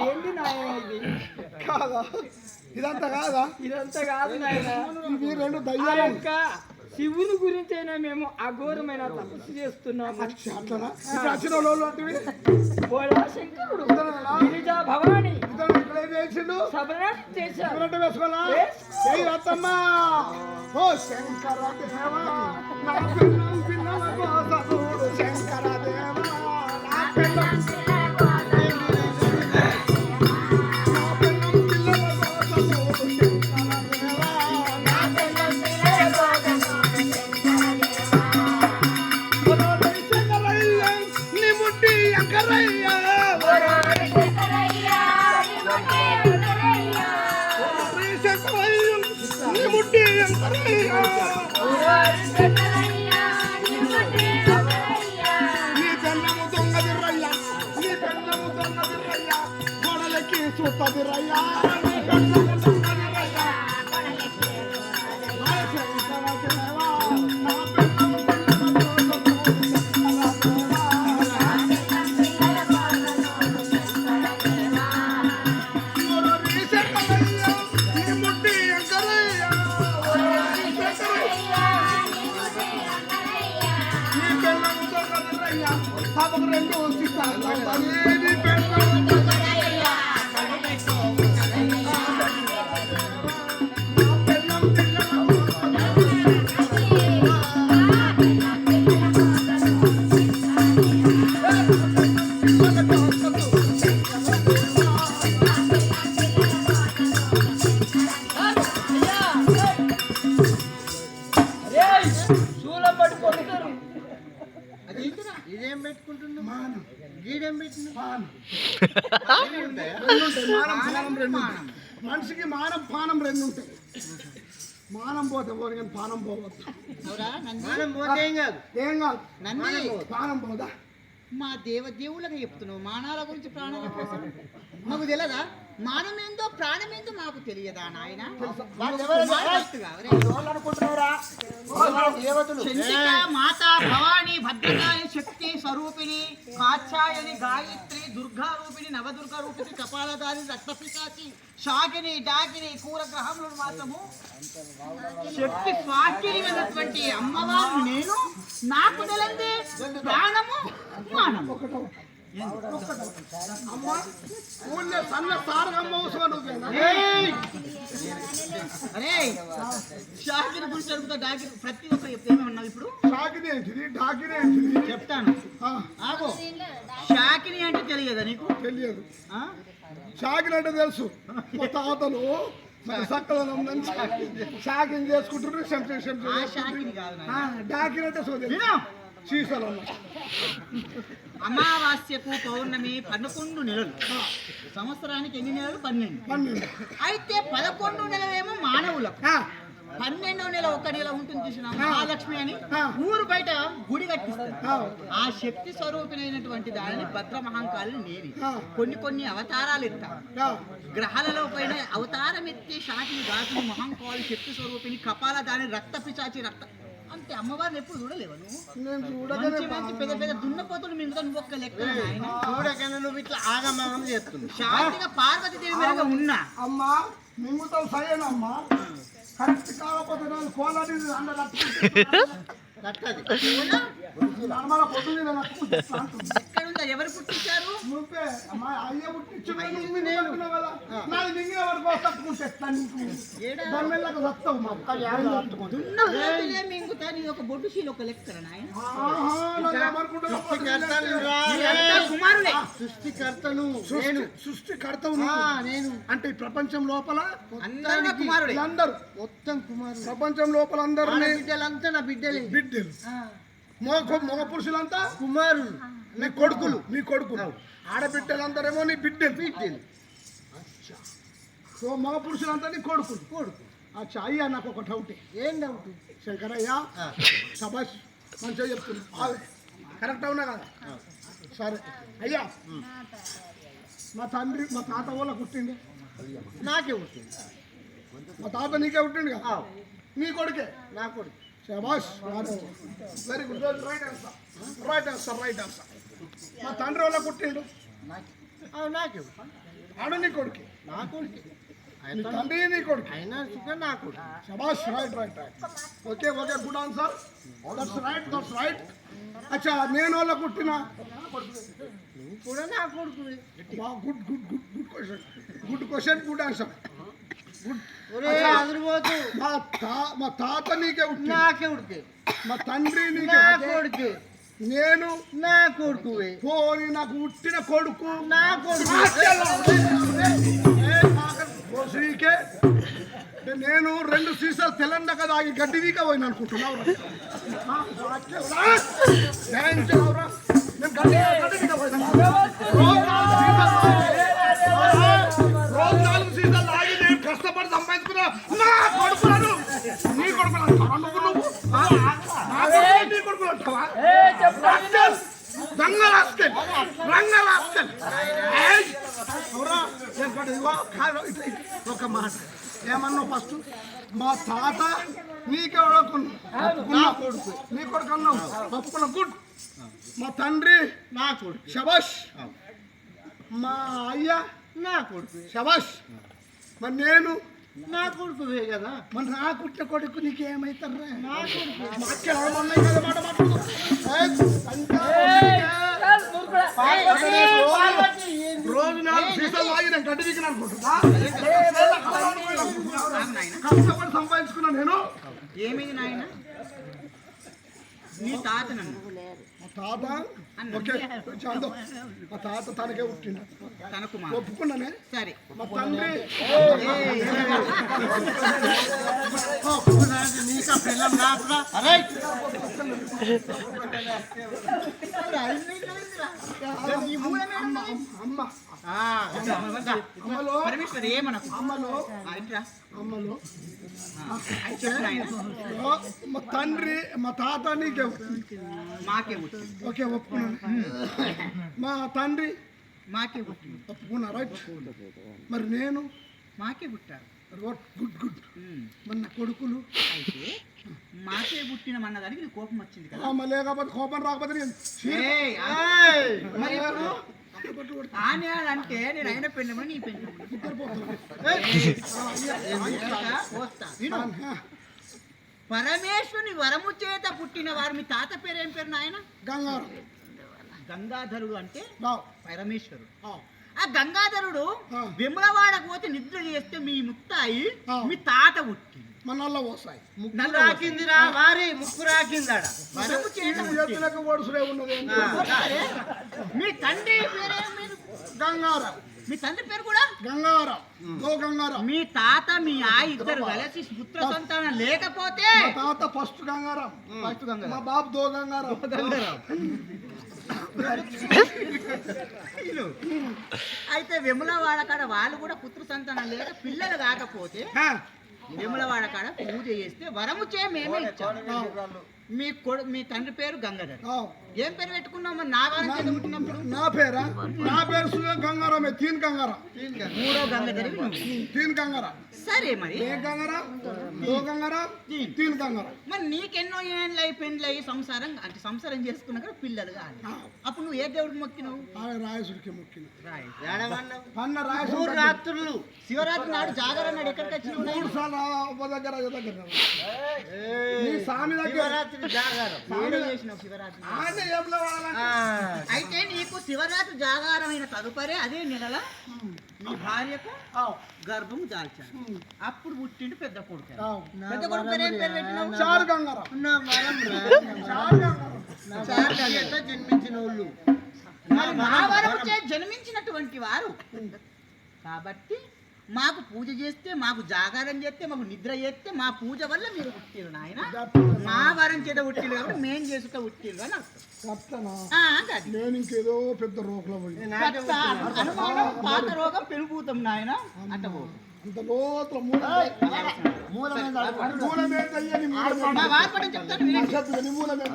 ఏంటి నాయన ఇది కాదా? ఇదంతా కాదా? ఇదంతా కాదు నాయన, ఇవి రెండు దయ్యాలు. శివుని గురించి అయినా మేము అఘోరమైన తపస్సు చేస్తున్నాము. శంకరుడు గిరిజా భవాని సభకు 2 సీసాలు శూలం పట్టుకుంటారు. ఇదేం పెట్టుకుంటున్నావు? మానం గీడేం పెట్టిన పానం ఉంటాయా? రెండు ఉంటాయి. మానం పానం 2 ఉంటాయి. మనిషికి మానం పానం 2 ఉంటాయి. మానం పోతే పోరు కానీ పానం పోవద్దు. మనం పోతే ఏం కాదు. ఏం కాదు నంది పానం పోదా. మా దేవుళ్ళగా చెప్తున్నావు మానాల గురించి ప్రాణాల కోసం మాకు తెలియదా? మానమేందో ప్రాణమేందో మాకు తెలియదా నాయన? చండిక మాత భవాని భద్రకాళి శక్తి స్వరూపిణి కాత్యాయని గాయత్రి దుర్గా రూపిణి నవదుర్గా రూపిణి కపాలధారి రక్తపిశాచి శాకిని డాకిని కూర గ్రహములు మాత్రము శక్తి స్వాకిని అయినటువంటి అమ్మవారు నేను నాకు నెలంది ప్రాణము మానము. అమ్మ ఊళ్ళో సన్న సారగమ్మ నువ్వేనా? అరే షాకిని గురించి అడుగుతా డాకిని ప్రతి ఒక్కరు చెప్తే ఏమన్నావు ఇప్పుడు షాకిని ఏంటిది డాకిని ఏంటిది చెప్తాను. ఆ, ఆగో షాకిని అంటే తెలియదా నీకు? తెలియదు. ఆ? షాకిని అంటే తెలుసు. మా తాతలు మన సక్కదనం నుంచి షాకింగ్ చేసుకుంటున్నారు. ఆ షాకిని కాదు నాయన. డాకిని అంటే సోదరి విను. సీసాలు అమావాస్యకు పౌర్ణమి 11 నెలలు. సంవత్సరానికి ఎన్ని నెలలు? 12. అయితే 11 నెలలేమో మానవులకు, 12వ నెల ఒక నెల ఉంటుంది చూసిన మహాలక్ష్మి అని ఊరు బయట గుడి కట్టిస్తారు. ఆ శక్తి స్వరూపిణైనటువంటి దానిని భద్ర మహంకాళిని నేని కొన్ని అవతారాలు ఎత్తాను. గ్రహాలలో పైన అవతారం ఎత్తి శాకిని దాటిని మహంకాళి శక్తి స్వరూపిణి కపాల దాని రక్త పిశాచి రక్త అంటే అమ్మవారిని ఎప్పుడు చూడలేవు నువ్వు? మంచి పెద్ద పెద్ద దున్నపోతులు మిగతా నువ్వు ఒక్క లెక్క నాయన. చూడకన్నా నువ్వు ఇట్లా ఆగమాగం చేస్తున్నావు. శాంతిగా పార్వతీదేవి మీద ఉన్నా అమ్మా మింగుతాం సరేనమ్మా. కరెక్ట్ కాకపోతే నేను కోలాడి కట్టది నర్మల పొద్దున్న నేను ఎక్కడుందా? ఎవరు పుట్టించారు? నువ్వే అమ్మా అయ్య పుట్టించు నేను కదా నాది మింగిన వరకు తట్టుకుంటే దమ్మెళ్ళకు వస్తావు మా దున్నపోతులే మింగుతా నీ ఒక బొడ్డు శీల ఒక లెక్క నాయన. కుమారులే సృష్టికర్తను నేను. సృష్టికర్తవు నేను అంటే ఈ ప్రపంచం లోపల అందరూ నా కుమారుడే. అందరూ మొత్తం కుమారుడు. ప్రపంచం లోపల అందరూ బిడ్డలంతా నా బిడ్డలే. బిడ్డలు మగ పురుషులంతా కుమారులు నీ కొడుకులు. నీ కొడుకులు ఆడబిడ్డలందరేమో నీ బిడ్డలు. సో మగ పురుషులంతా నీ కొడుకు. అచ్చా అయ్యా నాకు ఒక డౌట్. ఏం డౌట్? శంకరయ్య సభాష్ మంచిగా చెప్తున్నా. కరెక్ట్ అవునా కదా? సరే అయ్యా మా తండ్రి మా తాత వాళ్ళ పుట్టింది. నాకే పుట్టింది. మా తాత నీకే పుట్టిండు కదా? నీ కొడుకే. నా కొడుకు. శభాష్ వెరీ గుడ్. Right answer. మా తండ్రి వాళ్ళ పుట్టిండు. నాకే ఆడు నీ కొడుకే. నా కొడుకు. నీ తండ్రి నీ కొడుకు. అయినా సుఖ నా కొడుకు. శభాష్ right okay good answer. That's right. అచ్చా నేను వాళ్ళ పుట్టిన నువ్వు కూడా నా కొడుకు. Good question good answer. అదిరిపోతు. మా తాత నీకే పుట్టిండు. నాకే ఉడికే. మా తండ్రి నా నీకే. కొడుకు. నేను నా కొడుకు. పోని నాకు పుట్టిన కొడుకు నా కొడుకు. శ్రీకే నేను 2 సీసాలు తెలంగాణ తాగి గడ్డి వీక పోయిన అనుకుంటున్నావు. రోజు 4 సీసాలు తాగి నేను కష్టపడి సంపాదించుకున్నా నా కొడుకులను. నీ కొడుకులు అంటావా నువ్వు? నీ కొడుకులు అంటావా? ఒక మాట ఏమన్నా ఫస్ట్ మా తాత నీకే నా కొడుకు. నీ కొడుకు అన్నావు తప్పుకున్న గుడ్. మా తండ్రి నా కొడుకు. శబాష్. మా అయ్య నా కొడుకు. శబాష్. మరి నేను నా కొడుకువే కదా. మరి నా కుట్టిన కొడుకు నీకేమైతారా? నా కొడుకు. మాట గడ్డి దిగిన అనుకుంటున్నా ఆగు నాయన. కష్టపడి సంపాదించుకున్నా నేను. ఏమిది నాయన నీ తాత నన్ను మా తాత ఓకే చాలు. మా తాత తనకే పుట్టిండు, తనకు మా ఒప్పుకున్నానే. సరే మా తండ్రి నీకు పిల్లలు రాకురా. అరే ఈ మూలమే అమ్మ అమ్మలో పరమేశ్వర్ ఏమనకు అమ్మలో ఇట్రా అమ్మలో అది చెప్పు నాయన. మా తండ్రి మా తాత నీకే మాకే పుట్టింది ఓకే ఒప్పుకున్నాను. మా తండ్రి మాకే పుట్టింది ఒప్పుకున్నా రైట్. మరి నేను మాకే పుట్టారు. Good good. ఉమ్. మరి నా కొడుకులు అయితే మాకే పుట్టిన అన్నదానికి నీకు కోపం వచ్చింది కదా. లేకపోతే కోపం రాకపోతే నేను ఏయ్, ఆ, మరి ఇప్పుడు ఆనే అంటే నేను అయిన పెళ్ళమో నీ పెళ్ళమో పరమేశ్వరుని వరము చేత పుట్టిన వారు మీ తాత పేరు ఏం పేరు నాయన? గంగారం గంగాధరుడు అంటే రావు. పరమేశ్వరుడు. ఆ, ఆ గంగాధరుడు ఆ. విమలవాడకు పోతే నిద్ర చేస్తే మీ ముత్తాయి ఆ. మీ తాత పుట్టింది. మన నల్ల పోసాయి. ముక్కు రాకిందిరా వారి ముక్కు రాకిందాడ. వరము చేత పుట్టింది. ఎత్తులకు ఓడుసులే ఉన్నది. సరే, మీ తండ్రి పేరేం మీరు? గంగారం మీ తండ్రి పేరు కూడా గంగారం గో గంగారం. మీ తాత మీ ఆయి ఇద్దరు కలిసి పుత్ర సంతానం లేకపోతే మా తాత ఫస్ట్ గంగారం, ఫస్ట్ గంగాధర. మా బాబు దో గంగారం. అయితే విమలవాడ కాడ వాళ్ళు కూడా పుత్ర సంతానం లేక పిల్లలు కాకపోతే ఆ, విమలవాడ కాడ పూజ చేస్తే వరము చే మేమే ఇచ్చాం. మీ తండ్రి పేరు గంగాధర్. ఆ. ఏం పేరు పెట్టుకున్నాం మరి నా వారం చేత పుట్టినప్పుడు? నా పేరా? నా పేరు సుగా గంగారమే. తీన్ గంగారం. మూడో గంగాధర్ తీన్ గంగారం. సరే మరి ఏ గంగారం దో గంగారం తీన్ గంగారం. మరి నీకెన్నో ఏళ్ళు అయి పెండ్లు అయ్యి సంసారం అంటే సంసారం చేసుకున్నాక పిల్లలు కాదు. అప్పుడు నువ్వు ఏ దేవుడికి మొక్కినావు? ఆమె రాయసుడికి మొక్కిన రాయి. అన్న మూడు రాయసుడు రాత్రులు శివరాత్రి నాడు జాగరణ నాడు ఎక్కడికి వచ్చినావు? 3 సార్లు దగ్గర నీ స్వామి దగ్గర శివరాత్రి జాగారం. ఏడు చేసినావు శివరాత్రి నాడు. ఆయన ఏమిలో వాడాలని? అయితే నీకు శివరాత్రి జాగారమైన తదుపరి అదే నెలల మీ భార్యకు గర్భము దాల్చాను. అప్పుడు పుట్టిండు పెద్ద కొడుకు. పెద్ద కొడుకు పేరు ఏం పేరు పెట్టినావు? చారు గంగారం. నా వరం రా. చారు గంగారం. చేత జన్మించిన వాళ్ళు మరి మా వరము చే జన్మించినటువంటి వారు కాబట్టి మాకు పూజ చేస్తే మాకు జాగారం చేస్తే మాకు నిద్ర చేస్తే మా పూజ వల్ల మీరు పుట్టిరు నాయన. మా వరం చేత పుట్టిరు కాబట్టి మేం చేసుకుంటా పుట్టిరు అని అర్థం. చెప్తానా? కాదు. నేను ఇంకేదో పెద్ద రోగంలో పోయి పెద్ద అనుమానం పాత రోగం పెరుగుతాం నాయన అంట పోదు. అంత లోతుల మూలమే తయ్యని మా వార్పడం చెప్తాను వినండి. మూలమే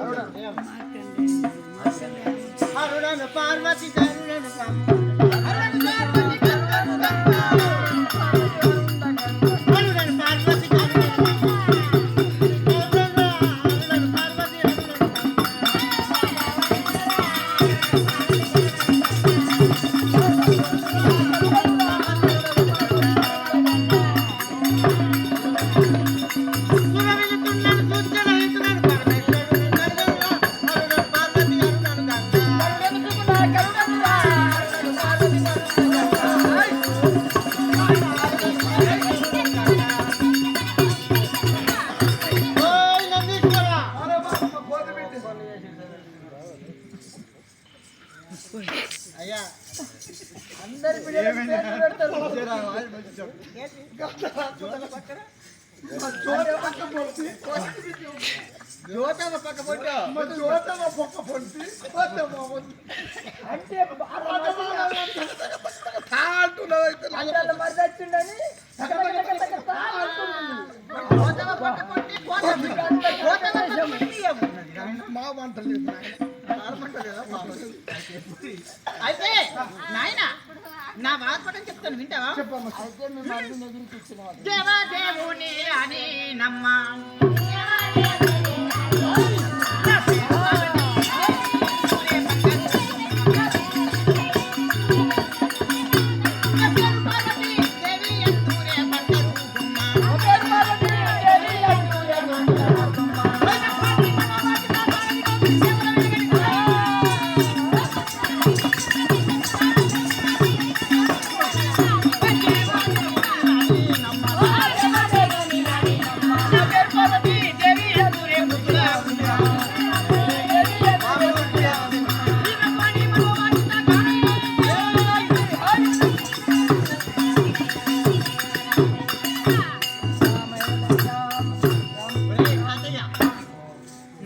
అరుణను పార్వతి తరుణను అయ్యా యువతమ్మ పక్క పొట్టు. అంటే అల్లాళ్ళు మరి తెచ్చిండని యువతమ్మ పక్క పొట్టి, కోతమ్మ పక్క పొట్టి ఏమున్నది? మా వంట లేదు. అయితే నాయన నా వార్పడం చెప్తాను వింటావా? దేవదేవుని అని నమ్మ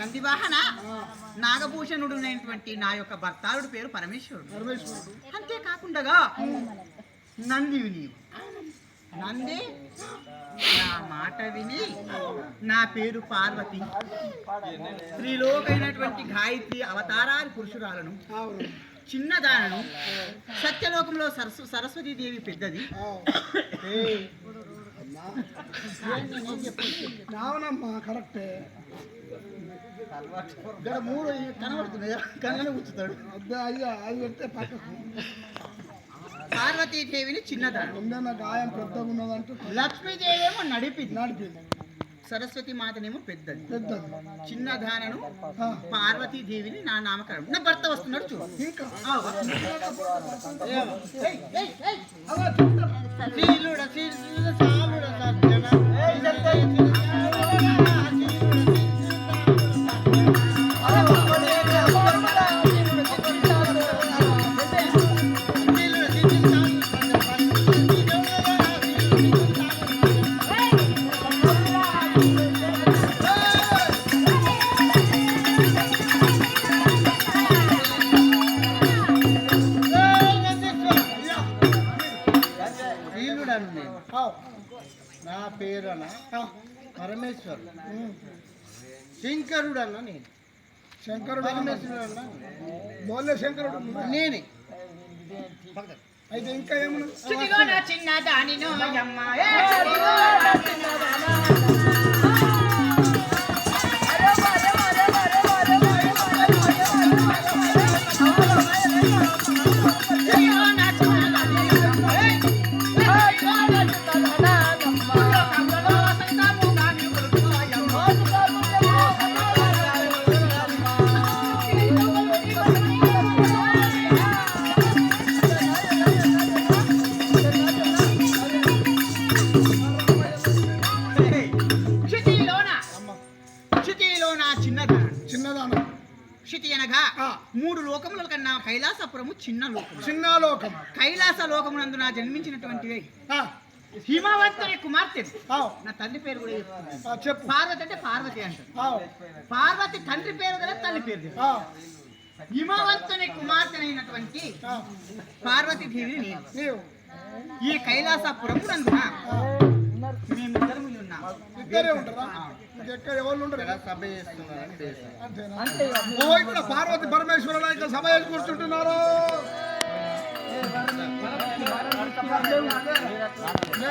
నందివాహన నాగభూషణుడునైనటువంటి నా యొక్క భర్తారుడు పేరు పరమేశ్వరుడు. పరమేశ్వరుడు. అంతేకాకుండా నందివి నీవు. నంది నా మాట విని నా పేరు పార్వతి, స్త్రీలోకైనటువంటి గాయత్రి అవతారాది పురుషురాలను, అవును. చిన్నదానను, సత్యలోకంలో సరస్వతీ దేవి పెద్దది. అవునమ్మా కరెక్టే. ఇక్కడ 3 కనబడుతున్నాయా? కళ్ళని కూర్చుతాడు. అబ్బే అయ్యా అది పెడితే పక్కకు పార్వతీదేవిని చిన్నదానం, ఉందన్న గాయం పెద్దగా ఉన్నదంటూ లక్ష్మీదేవి ఏమో నడిపింది, నడిపింది. సరస్వతి మాతనేమో పెద్దది. పెద్దది. చిన్నదానను పార్వతీదేవిని నా నామకరణం. నా భర్త వస్తున్నాడు చూడు. ఇంకా శీలుడ శీలుడ సాలుడ సజ్జన శీలుడను నేను. నా పేరు అన్న పరమేశ్వరుడు. శంకరుడు అన్న నేను. శంకరుడు పరమేశ్వరుడు అన్న బోలే శంకరుడు నేనే. అయితే ఇంకా ఏమన్నా చిటిలోన చిన్నదానినో యమ్మ, ఏ చిటిలోన చిన్నదానినో యమ్మ, చిన్నదానం. క్షితి అనగా 3 లోకముల కన్నా కైలాసపురము చిన్న లోకము. చిన్న లోకం. కైలాస లోకమునందు నా జన్మించినటువంటి హిమవంతుని కుమార్తె. నా తండ్రి పేరు కూడా చెప్తున్నాను. చెప్పు. పార్వతి అంటే పార్వతి అంటారు. పార్వతి తండ్రి పేరు కదా, తల్లి పేరు కదా. హిమవంతుని కుమార్తెనైనటువంటి పార్వతీదేవిని నేను. నీవు ఈ కైలాసపురము నందున మేమిద్దరం ఉన్నాం. ఇద్దరే ఉంటారా? ఇంకెక్కడ ఎవరు ఉండరు? సభ చేస్తున్నారని చేశాను. అంతేనా? ఓ ఇక్కడ పార్వతి పరమేశ్వరుడు ఇక్కడ సభ చేసి కూర్చుంటున్నారు.